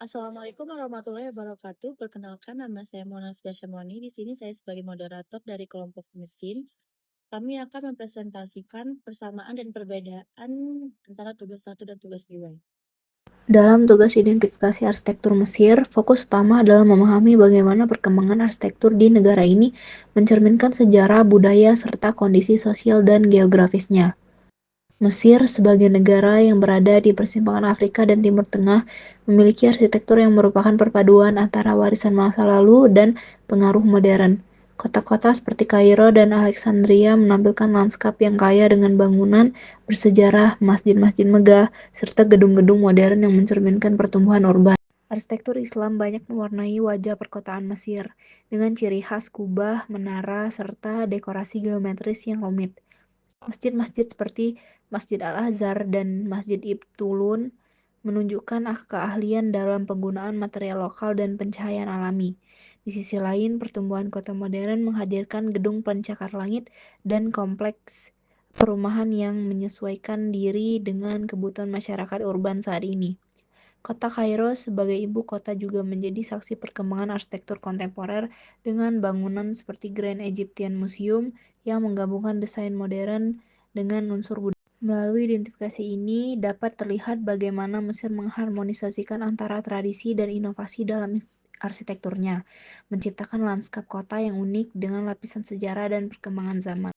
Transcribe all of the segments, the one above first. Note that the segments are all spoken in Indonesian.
Assalamualaikum warahmatullahi wabarakatuh. Perkenalkan nama saya Monas Dashamoni. Di sini saya sebagai moderator dari kelompok mesin. Kami akan mempresentasikan persamaan dan perbedaan antara tugas 1 dan tugas 2. Dalam tugas identifikasi arsitektur Mesir, fokus utama adalah memahami bagaimana perkembangan arsitektur di negara ini mencerminkan sejarah, budaya, serta kondisi sosial dan geografisnya. Mesir, sebagai negara yang berada di persimpangan Afrika dan Timur Tengah, memiliki arsitektur yang merupakan perpaduan antara warisan masa lalu dan pengaruh modern. Kota-kota seperti Kairo dan Alexandria menampilkan lanskap yang kaya dengan bangunan bersejarah, masjid-masjid megah, serta gedung-gedung modern yang mencerminkan pertumbuhan urban. Arsitektur Islam banyak mewarnai wajah perkotaan Mesir, dengan ciri khas kubah, menara, serta dekorasi geometris yang rumit. Masjid-masjid seperti Masjid Al-Azhar dan Masjid Ibn menunjukkan keahlian dalam penggunaan material lokal dan pencahayaan alami. Di sisi lain, pertumbuhan kota modern menghadirkan gedung pencakar langit dan kompleks perumahan yang menyesuaikan diri dengan kebutuhan masyarakat urban saat ini. Kota Kairo sebagai ibu kota juga menjadi saksi perkembangan arsitektur kontemporer dengan bangunan seperti Grand Egyptian Museum yang menggabungkan desain modern dengan unsur budaya. Melalui identifikasi ini dapat terlihat bagaimana Mesir mengharmonisasikan antara tradisi dan inovasi dalam arsitekturnya, menciptakan lanskap kota yang unik dengan lapisan sejarah dan perkembangan zaman.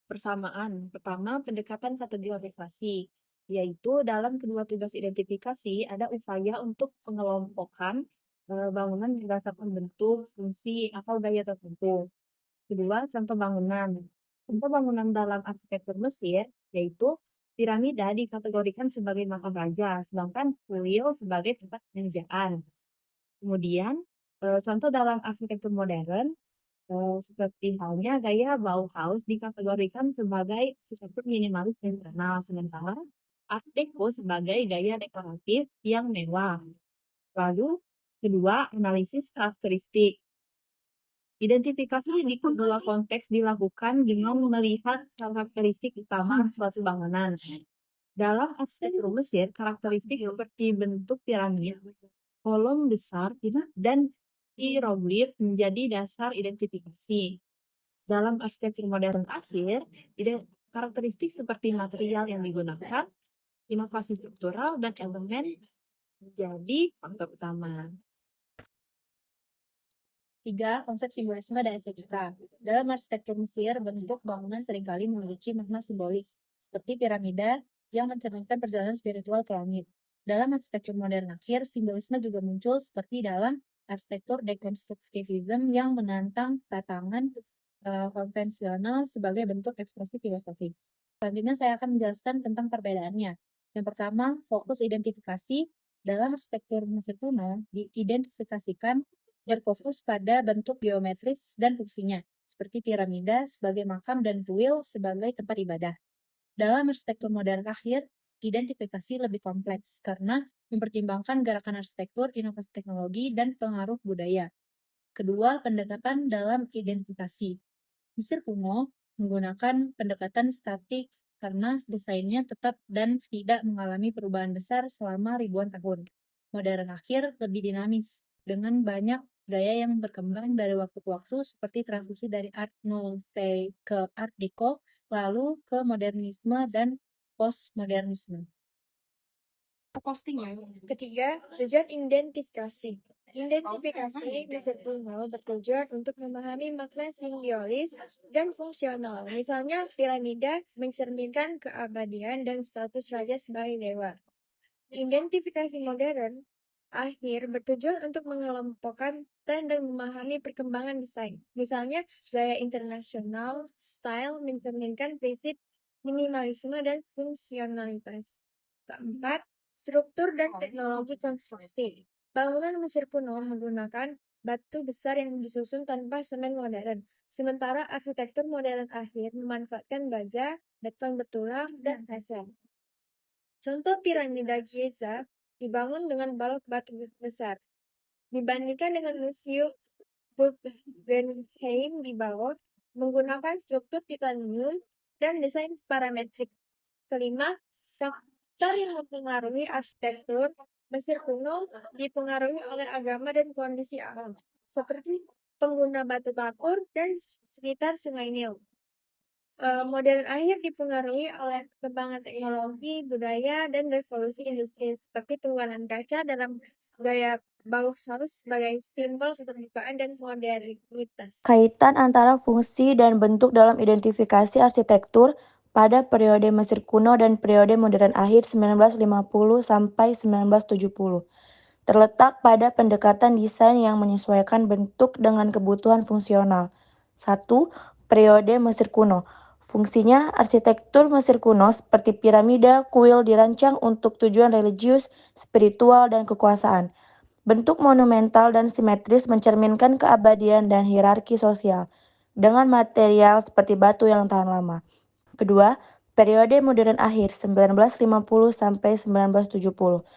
Persamaan. Pertama, pendekatan kategorisasi, yaitu dalam kedua tugas identifikasi ada upaya untuk pengelompokan bangunan berdasarkan bentuk, fungsi, atau gaya tertentu. Kedua, contoh bangunan. Contoh bangunan dalam arsitektur Mesir, yaitu piramida dikategorikan sebagai makam raja, sedangkan kuil sebagai tempat penjagaan. Kemudian, contoh dalam arsitektur modern, seperti halnya gaya Bauhaus dikategorikan sebagai arsitektur minimalis fungsional, sementara Art Deco sebagai gaya dekoratif yang mewah. Lalu, kedua, analisis karakteristik. Identifikasi di kedua konteks dilakukan dengan melihat karakteristik utama suatu bangunan. Dalam arsitektur Mesir, karakteristik seperti bentuk piramid, kolom besar, dan hieroglif menjadi dasar identifikasi. Dalam arsitektur modern akhir, karakteristik seperti material yang digunakan, inovasi struktural, dan elemen menjadi faktor utama. 3. Konsep simbolisme dan estetika. Dalam arsitektur Mesir, bentuk bangunan seringkali memiliki makna simbolis, seperti piramida yang mencerminkan perjalanan spiritual ke langit. Dalam arsitektur modern akhir, simbolisme juga muncul seperti dalam arsitektur dekonstruktivism yang menantang tatanan konvensional sebagai bentuk ekspresi filosofis. Selanjutnya saya akan menjelaskan tentang perbedaannya. Yang pertama, fokus identifikasi. Dalam arsitektur Mesir kuno, diidentifikasikan berfokus pada bentuk geometris dan fungsinya, seperti piramida sebagai makam dan kuil sebagai tempat ibadah. Dalam arsitektur modern akhir, identifikasi lebih kompleks karena mempertimbangkan gerakan arsitektur, inovasi teknologi, dan pengaruh budaya. Kedua, pendekatan dalam identifikasi. Mesir kuno menggunakan pendekatan statik karena desainnya tetap dan tidak mengalami perubahan besar selama ribuan tahun. Modern akhir lebih dinamis, dengan banyak gaya yang berkembang dari waktu ke waktu seperti transisi dari Art Nouveau ke Art Deco, lalu ke modernisme dan postmodernisme. Ketiga, tujuan identifikasi. Identifikasi Mesir kuno bertujuan untuk memahami makna simbiolis dan fungsional. Misalnya, piramida mencerminkan keabadian dan status raja sebagai dewa. Identifikasi modern akhir bertujuan untuk mengelompokkan tren dan memahami perkembangan desain. Misalnya, gaya internasional style mencerminkan prinsip minimalisme dan fungsionalitas. Keempat, struktur dan teknologi konstruksi. Bangunan Mesir kuno menggunakan batu besar yang disusun tanpa semen modern. Sementara arsitektur modern akhir memanfaatkan baja, beton bertulang, dan kaca. Contoh piramida Giza dibangun dengan balok batu besar. Dibandingkan dengan Museum Guggenheim di bawah, menggunakan struktur titanium dan desain parametrik. Kelima, Faktor yang mempengaruhi arsitektur Mesir kuno dipengaruhi oleh agama dan kondisi alam, seperti pengguna batu kapur dan sekitar Sungai Nil. Modern akhir dipengaruhi oleh perkembangan teknologi, budaya, dan revolusi industri seperti penggunaan kaca dalam gaya Bauhaus sebagai simbol keterbukaan dan modernitas. Kaitan antara fungsi dan bentuk dalam identifikasi arsitektur pada periode Mesir kuno dan periode modern akhir 1950 sampai 1970 terletak pada pendekatan desain yang menyesuaikan bentuk dengan kebutuhan fungsional. 1. Periode Mesir kuno. Fungsinya, arsitektur Mesir kuno seperti piramida, kuil dirancang untuk tujuan religius, spiritual, dan kekuasaan. Bentuk monumental dan simetris mencerminkan keabadian dan hierarki sosial, dengan material seperti batu yang tahan lama. Kedua, periode modern akhir 1950 sampai 1970.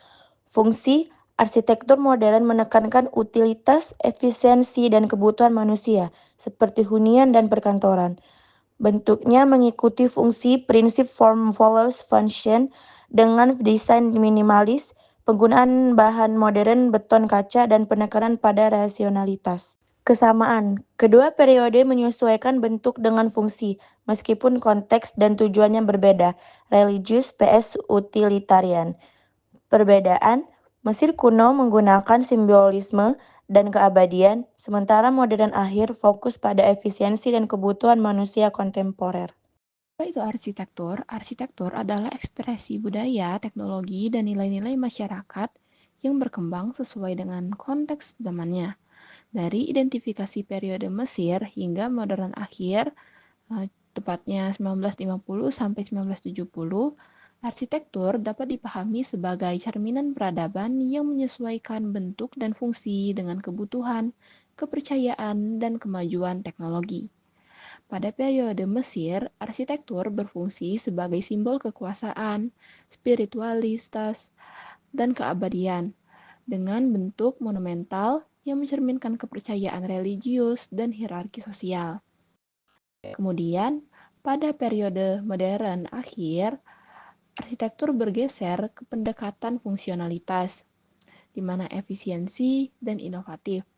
Fungsi arsitektur modern menekankan utilitas, efisiensi, dan kebutuhan manusia, seperti hunian dan perkantoran. Bentuknya mengikuti fungsi prinsip form follows function dengan desain minimalis, penggunaan bahan modern beton kaca, dan penekanan pada rasionalitas. Kesamaan, kedua periode menyesuaikan bentuk dengan fungsi, meskipun konteks dan tujuannya berbeda, religius vs utilitarian. Perbedaan, Mesir kuno menggunakan simbolisme dan keabadian, sementara modern akhir fokus pada efisiensi dan kebutuhan manusia kontemporer. Apa itu arsitektur? Arsitektur adalah ekspresi budaya, teknologi, dan nilai-nilai masyarakat yang berkembang sesuai dengan konteks zamannya. Dari identifikasi periode Mesir hingga modern akhir, tepatnya 1950 sampai 1970, arsitektur dapat dipahami sebagai cerminan peradaban yang menyesuaikan bentuk dan fungsi dengan kebutuhan, kepercayaan, dan kemajuan teknologi. Pada periode Mesir, arsitektur berfungsi sebagai simbol kekuasaan, spiritualitas, dan keabadian, dengan bentuk monumental yang mencerminkan kepercayaan religius dan hierarki sosial. Kemudian, pada periode modern akhir, arsitektur bergeser ke pendekatan fungsionalitas, di mana efisiensi dan inovatif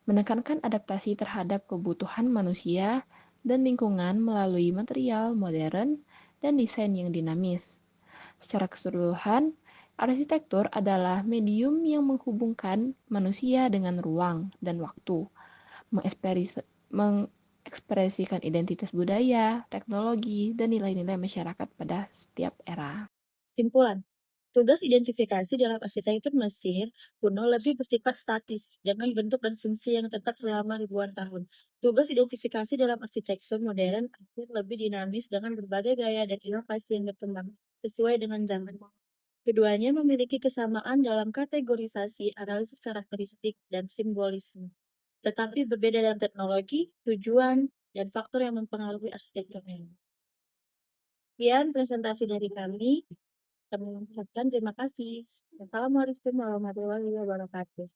menekankan adaptasi terhadap kebutuhan manusia dan lingkungan melalui material modern dan desain yang dinamis. Secara keseluruhan, arsitektur adalah medium yang menghubungkan manusia dengan ruang dan waktu, mengekspresikan identitas budaya, teknologi, dan nilai-nilai masyarakat pada setiap era. Kesimpulan, tugas identifikasi dalam arsitektur Mesir kuno lebih bersifat statis dengan bentuk dan fungsi yang tetap selama ribuan tahun. Tugas identifikasi dalam arsitektur modern akhir lebih dinamis dengan berbagai gaya dan inovasi yang berkembang sesuai dengan zaman. Keduanya memiliki kesamaan dalam kategorisasi, analisis karakteristik, dan simbolisme, tetapi berbeda dalam teknologi, tujuan, dan faktor yang mempengaruhi arsitekturnya. Sekian presentasi dari kami. Kami mengucapkan terima kasih. Assalamualaikum warahmatullahi wabarakatuh.